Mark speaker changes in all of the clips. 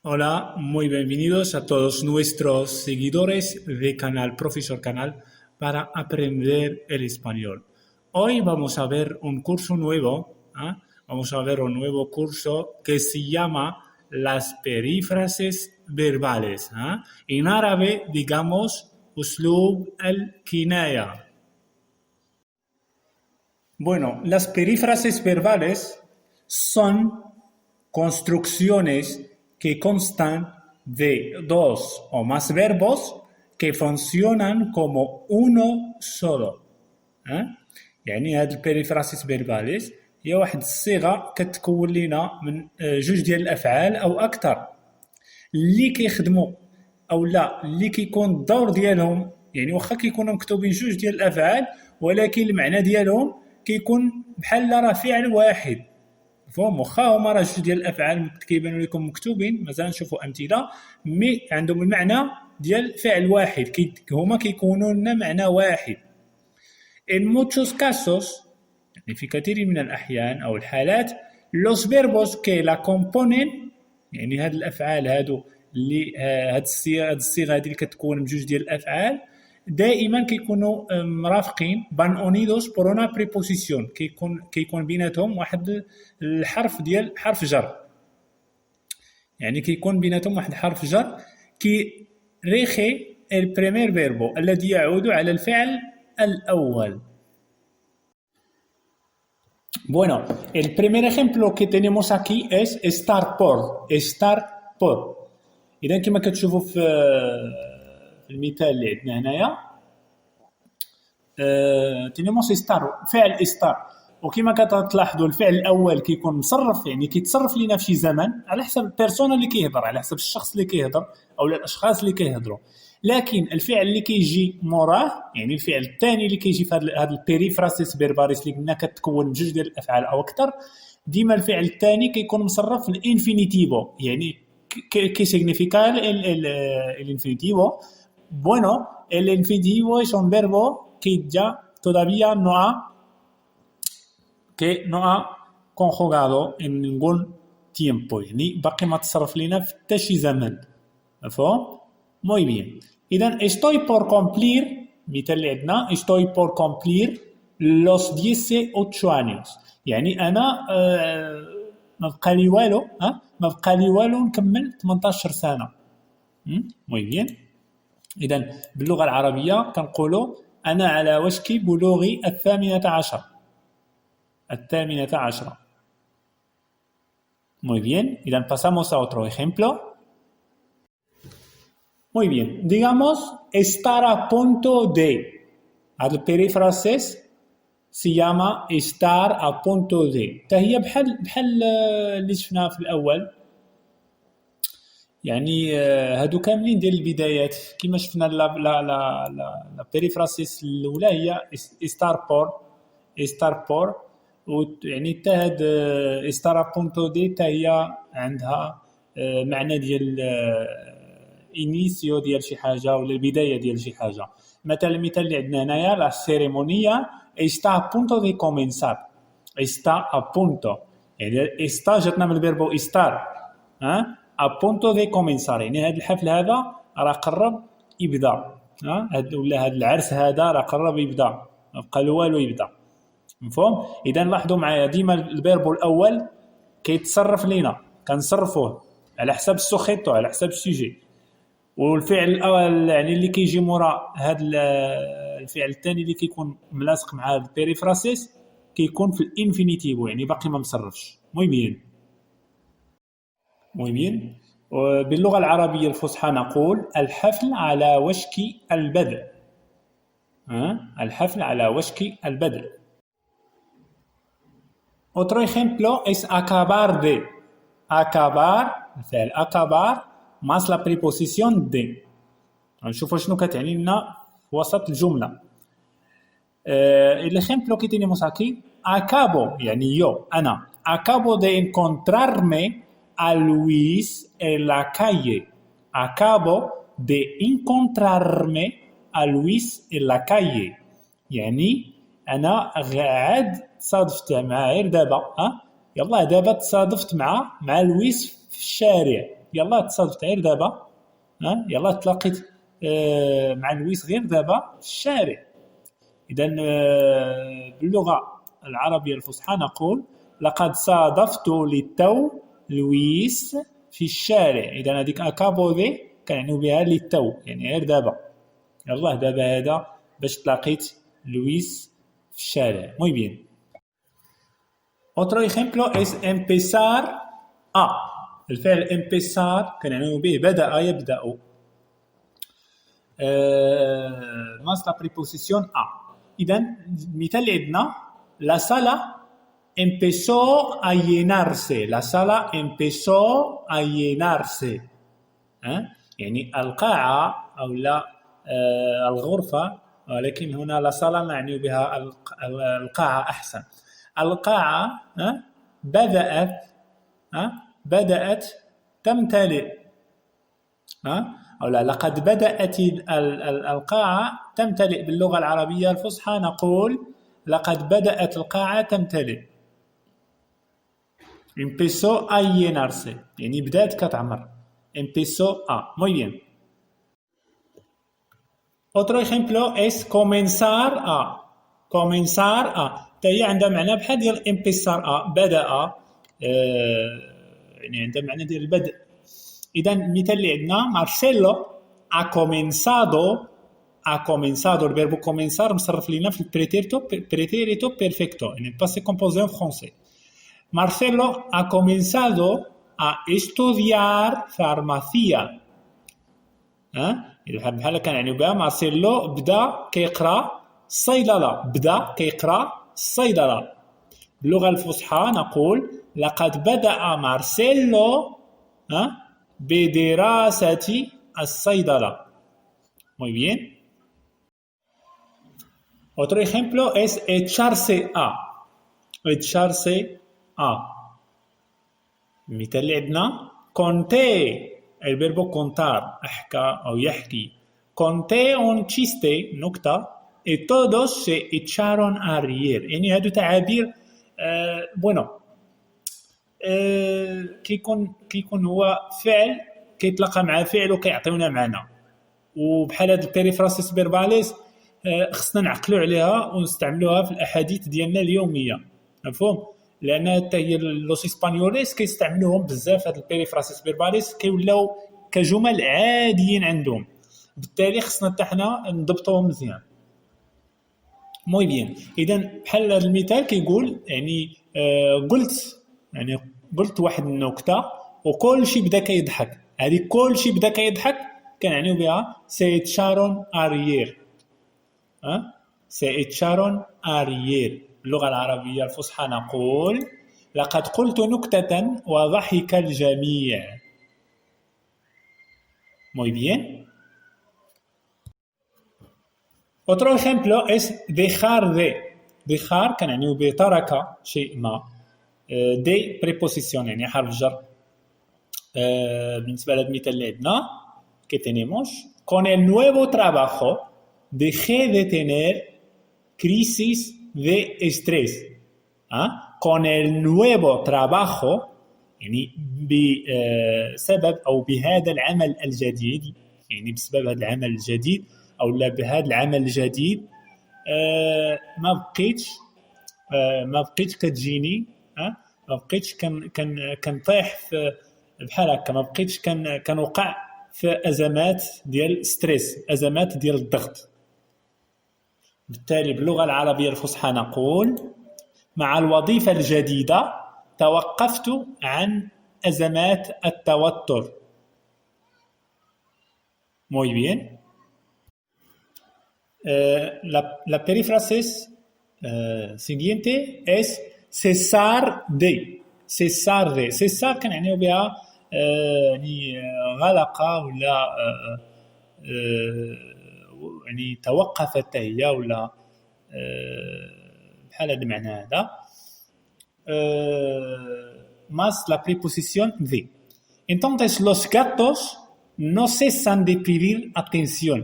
Speaker 1: Hola, muy bienvenidos a todos nuestros seguidores de Canal Profesor Canal para aprender el español. Hoy vamos a ver un curso nuevo, ¿ah? Vamos a ver un nuevo curso que se llama las perífrasis verbales. ¿Ah? En árabe, digamos, uslub al-kinaya. Bueno, las perífrasis verbales son construcciones que constan de dos o más verbos que funcionan como uno solo. يعني هاد البيريفراسيس فيرباليس هي واحد الصيغه كتكون لينا من جوج ديال الافعال او اكثر اللي كيخدموا او لا اللي كيكون الدور ديالهم، يعني واخا كيكونوا مكتوبين جوج ديال الافعال ولكن المعنى ديالهم كيكون بحال راه فعل واحد. مفهوم؟ واخا هما راه جوج ديال الافعال كيبانوا لكم مكتوبين، مثلا نشوفوا امثله مي عندهم المعنى ديال فعل واحد، هما كيكونوا لنا معنى واحد. En muchos casos, يعني في كثير من الأحيان أو الحالات los verbos que la componen، يعني هاد الأفعال هادو اللي هاد الصيغة هادي اللي كتكون بجوج ديال الأفعال دائما كيكونوا مرافقين بان اونيدوس por una preposición، كيكون بيناتهم واحد الحرف ديال حرف جر، يعني كيكون بيناتهم واحد حرف جر كي ريخي el primer verbo الذي يعود على الفعل الأول. Bueno, el primer ejemplo que tenemos aquí es estar por. إذا كما كتشوفوا في المثال اللي عندنا هنايا tenemos estar فعل estar، وكما كتلاحظوا الفعل الأول كيكون مصرف، يعني كيتصرف لينا في شي زمن على حسب البيرسونا اللي كيهضر، على حسب الشخص اللي كيهضر أو الأشخاص اللي كيهضروا. لكن الفعل اللي كيجي موراه، يعني الفعل الثاني اللي كيجي في هذا البيريفراسيس فيرباليس اللي قلنا كتكون بجوج ديال الافعال او اكثر، ديما الفعل الثاني كيكون مصرف في الانفينيتيفو، يعني كي significa el infinitivo. Bueno, el infinitivo es un verbo que ya todavía no ha conjugado en ningún tiempo، يعني باقي ما تصرف لينا في حتى شي زمن. مفهوم؟ Muy bien. إذن estoy por cumplir، مثال اللي عندنا estoy por cumplir los 18 años، يعني أنا ما بقى لي والو نكمل 18 سنة. Muy bien. إذن باللغة العربية كنقولوا أنا على وشك بلوغ 18. Muy bien. إذن pasamos a otro ejemplo. Muy bien, digamos estar a punto de. هذا البيريفراسيس se llama estar a punto de. هي بحال اللي شفناها في الأول، يعني هادو كاملين ديال البدايات كما شفنا لا بيريفراسيس الأولى هي estar por، يعني حتى هاد estar a punto de حتى هي عندها معنى ديال إنيسيو ديال شي حاجة ولا البداية ديال شي حاجة. مثلا المثال اللي عندنا هنايا لا سيريمونيا está a punto de comenzar. está a punto، يعني está جاتنا من الفيربو estar a punto de comenzar، يعني هذا الحفل هذا راه قرب يبدا، ولا هذا العرس هذا راه قرب يبدا، ما بقى له والو يبدا. مفهوم؟ إذا لاحظوا معايا ديما الفيربو الأول كيتصرف لينا، كنصرفوه على حساب السوخيتو، على حساب السوجي، والفعل الاول يعني اللي كيجي مورا هذا الفعل الثاني اللي كيكون ملاصق مع هذا البيريفراسيس كيكون في الانفينيتيفو، يعني باقي ما مصرفش. موي بيان. باللغه العربيه الفصحى نقول الحفل على وشك البدء. الحفل على وشك البدء. Otro ejemplo es acabar de. acabar، الفعل acabar más la preposición de. نشوفوا شنو كتعني لنا في وسط الجملة. El ejemplo que tenemos aquí, acabo، يعني yo أنا acabo de encontrarme a Luis en la calle. acabo de encontrarme a Luis en la calle، يعني أنا عاد تصادفت معاه غير دابا، يلا دابا تصادفت مع لويس في الشارع، يلا تصادفت غير دابا، يلا تلاقيت مع لويس غير دابا في الشارع. إذا باللغة العربية الفصحى نقول لقد صادفت للتو لويس في الشارع. إذا هذيك أكابوذي كنعنيو بها للتو، يعني غير دابا، يلا دابا هذا باش تلاقيت لويس في الشارع. muy bien. Otro ejemplo es empezar a. الفعل empezar كنعنيو به بدأ يبدأ. más la preposición a. إذا المثال اللي عندنا la sala empezó a llenarse. La sala empezó a llenarse. يعني القاعة أو لا الغرفة، ولكن هنا لا صالة معني بها القاعة أحسن. القاعة بدأت تمتلئ، أو لا لقد بدأت القاعة تمتلئ. باللغة العربية الفصحى نقول لقد بدأت القاعة تمتلئ. empezó a llenarse يعني بدأت كتعمر. empezó a. muy bien. Otro ejemplo es comenzar a. comenzar a تهي عندها معنى بحال ديال empezar a بدأ، يعني عندها معنى ديال البدء. إذا المثال اللي عندنا مارسيلو ha comenzado. le verbe comenzar مصرف لينا في pretérito perfecto en el passé composé en français. Marcelo ha comenzado a estudiar farmacia. بحال كنعنيو بها مارسيلو بدا كيقرا الصيدله. باللغه الفصحى نقول لقد بدأ مارسيلو بدراسة الصيدله. muy bien. Otro ejemplo es echarse a. المثال اللي عندنا conté. el verbo contar أحكى أو يحكي. conté un chiste نكتة et todos se echaron a reír. يعني هادو تعابير bueno كيكون هو فعل كيتلاقى مع فعل وكيعطيونا معنى. وبحال هاد البيريفراسيس فيرباليس خصنا نعقلوا عليها ونستعملوها في الأحاديث ديالنا اليومية، مفهوم؟ لان حتى هي لوس اسبانيوليس كيستعملوهم بزاف. هاد البيريفراسيس فيرباليس كيولاو كجمل عاديين عندهم، بالتالي خصنا حتى حنا نضبطوهم مزيان. موي بيان. اذا بحال هذا المثال كيقول يعني قلت واحد النكته وكل شيء بدا كيضحك. هذه كل شيء بدا كيضحك كنعنيو بها سي تشارون اريير. سي تشارون اريير. باللغة العربية الفصحى نقول لقد قلت نكتة وضحك الجميع. muy bien. Otro ejemplo es dejar de. dejar كنعنيو بترك شيء ما. de preposición يعني حرف جر. بالنسبة لهذا المثال اللي عندنا que tenemos con el nuevo trabajo dejé de tener crisis de estrés. con el nuevo trabajo يعني بسبب أو بهذا العمل الجديد، يعني بسبب هذا العمل الجديد أو لا بهذا العمل الجديد ما بقيتش كتجيني، ما بقيتش كنطيح في بحال هكا، ما بقيتش كنوقع في أزمات ديال ستريس، أزمات ديال الضغط. بالتالي باللغة العربية الفصحى نقول مع الوظيفة الجديدة توقفت عن أزمات التوتر. muy bien. La perífrasis siguiente es cesar de. cesar كنعنيو بها يعني غلق ولا يعني توقفت هي ولا بحال هذا المعنى هذا. más la preposición de. Entonces los gatos no cesan de pedir atención.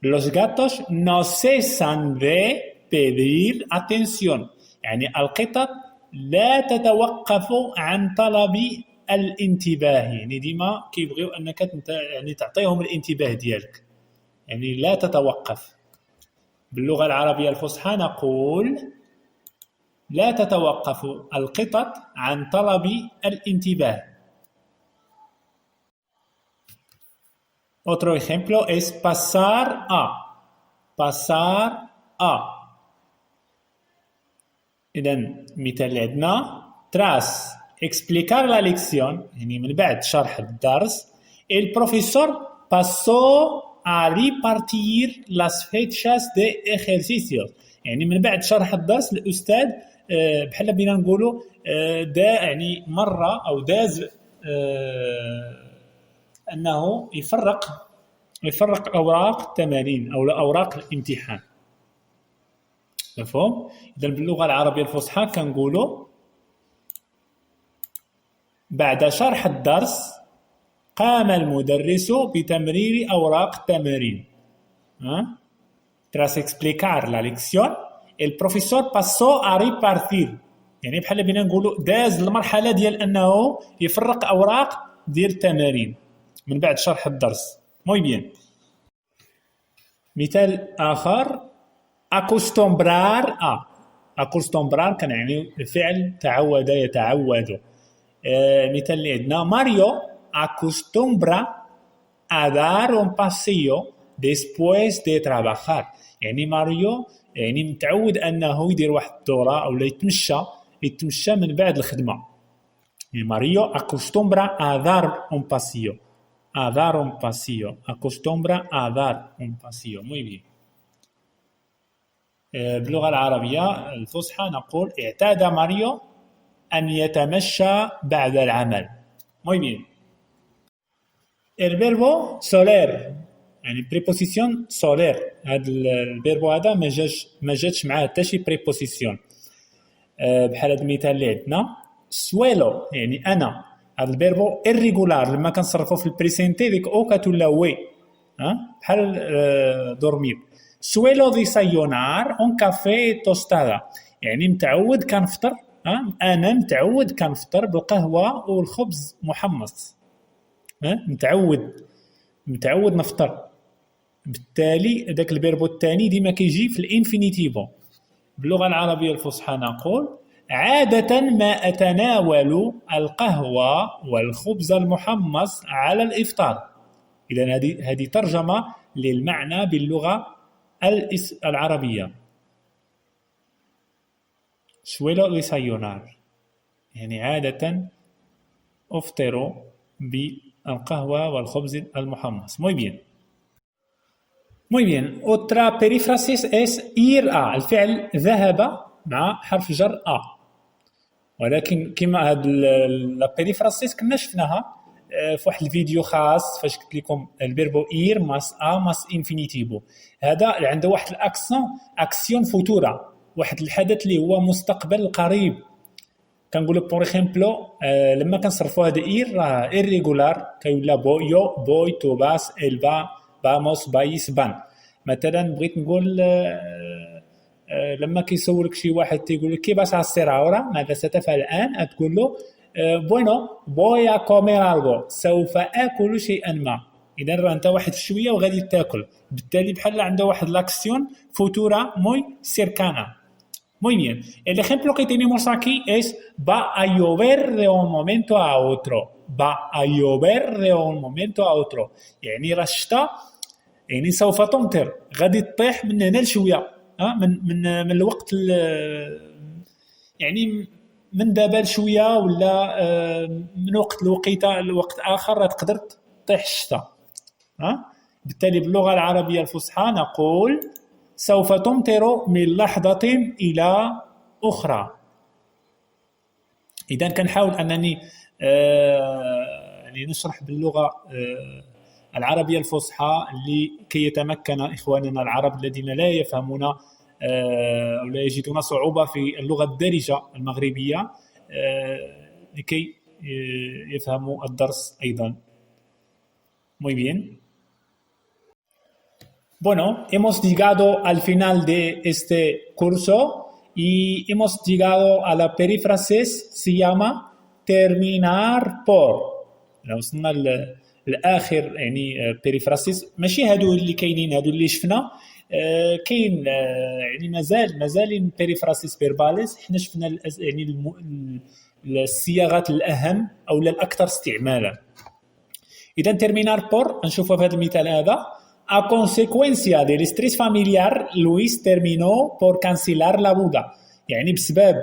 Speaker 1: Los gatos no cesan de pedir atención. يعني القطط لا تتوقف عن طلب الانتباه، يعني ديما كيبغيو أنك يعني تعطيهم الانتباه ديالك، يعني لا تتوقف. باللغة العربية الفصحى نقول لا تتوقف القطط عن طلب الانتباه. Otro ejemplo es pasar a. pasar a. إذن مثال اللي عندنا tras explicar la lección، يعني من بعد شرح الدرس el profesor pasó a repartir las fechas de ejercicios، يعني من بعد شرح الدرس الأستاذ بحال بينا نقولوا يعني مرة أو داز أنه يفرق أوراق التمارين أو أوراق الامتحان. مفهوم؟ إذن باللغة العربية الفصحى كنقولوا بعد شرح الدرس قام المدرس بتمرير أوراق التمارين. Tras explicar la lección el profesor pasó a repartir، يعني بحال بينا نقولوا داز المرحلة ديال أنه يفرق أوراق ديال التمارين من بعد شرح الدرس. muy bien. مثال آخر acostumbrar a. acostumbrar كان يعني الفعل تعود يتعود. مثال اللي عندنا ماريو acostumbra a dar un paseo después de trabajar، يعني ماريو يعني متعود أنه يدير واحد الدورة أو يتمشى من بعد الخدمة. يعني ماريو acostumbra a dar un paseo. a dar un paseo. acostumbra a dar un paseo. muy bien. باللغة العربية الفصحى نقول اعتاد ماريو أن يتمشى بعد العمل. muy bien. el verbo soler، يعني preposición soler، هذا الفيربو هذا ما جاتش معاه حتى شي preposition. بحال هذا المثال اللي عندنا suelo، يعني أنا. هذا الفيربو irregular لما كنصرفو في البريسنتي ديك او كتولى وي، بحال دورمير. suelo desayunar un café tostada، يعني متعود كنفطر، أنا متعود كنفطر بالقهوة والخبز محمص. متعود نفطر. بالتالي ذاك الفيربو الثاني ديما كيجي في الانفينيتيفو. باللغة العربية الفصحى نقول عادة ما أتناول القهوة والخبز المحمص على الإفطار. إذن هذه ترجمة للمعنى باللغة العربية. suelo desayunar، يعني عادة أفطر بالقهوة والخبز المحمص. muy bien. muy bien. otra perífrasis es ir a، الفعل ذهب مع حرف جر a، ولكن كما هاد البيريفراسيس كنا شفناها في واحد الفيديو خاص فاش قلت لكم الفيربو اير ماس ا ماس انفينيتيفو. هذا عنده واحد اكسيون فوتورا، واحد الحدث اللي هو مستقبل قريب. كنقولوا بور اكزومبل لما كنصرفوا هذا اير راه ايريغولار كيولى بويو بوي تو باس الفا باموس بايس بان. مثلا بغيت نقول لما كيسولك شي واحد تيقول لك كيفاش غاسير عورا، ماذا ستفعل الان؟ تقول له بونو voy a comer algo، سوف اكل شيئا ما. اذا راه انت واحد شويه وغادي تاكل، بالتالي بحال عنده واحد لاكسيون فوتورا موي سيركانا. muy bien. el ejemplo que tenemos aquí es va a llover de un momento a otro. va a llover de un momento a otro، يعني راه الشتاء يعني سوف تمطر، غادي تطيح من هنا لشويه، من الوقت يعني من دابا لشويه ولا من وقت لوقت اخر تقدر تطيح الشتاء. بالتالي باللغه العربيه الفصحى نقول سوف تمطر من لحظه الى اخرى. اذا كنحاول انني يعني نشرح باللغه العربية الفصحى لكي يتمكن إخواننا العرب الذين لا يفهمون أو لا يجدون صعوبة في اللغة الدارجة المغربية لكي يفهموا الدرس أيضا. muy bien. Bueno, hemos llegado al final de este curso y hemos llegado a la perífrasis, se llama terminar por. وصلنا الآخر يعني بيريفراسيس، ماشي هادو اللي كاينين، هادو اللي شفنا كاين يعني مازال بيريفراسيس فيرباليس. حنا شفنا يعني الصياغات الأهم أو الأكثر استعمالا. إذا terminar por نشوفها في هذا المثال هذا. A consecuencia del estrés familiar, Luis terminó por cancelar la boda. يعني بسبب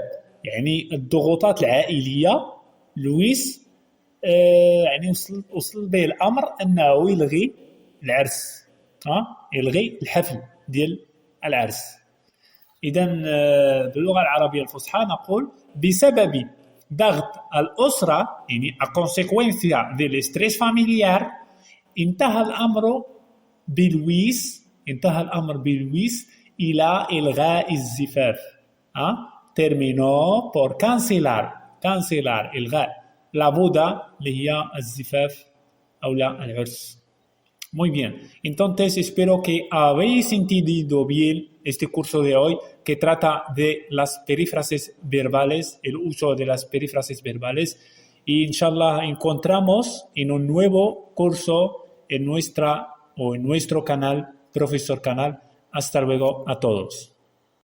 Speaker 1: يعني الضغوطات العائلية لويس يعني وصل به الأمر أنه يلغي العرس، يلغي الحفل ديال العرس. إذا باللغة العربية الفصحى نقول بسبب ضغط الأسرة، يعني a consecuencia del estrés familiar انتهى الأمر بلويس إلى إلغاء الزفاف. terminó por cancelar إلغاء la boda اللي هي الزفاف أو لا العرس. Muy bien, entonces espero que habéis entendido bien este curso de hoy que trata de las perífrasis verbales, el uso de las perífrasis verbales, y inshallah encontramos en un nuevo curso en nuestro canal, Profesor Canal. Hasta luego a todos.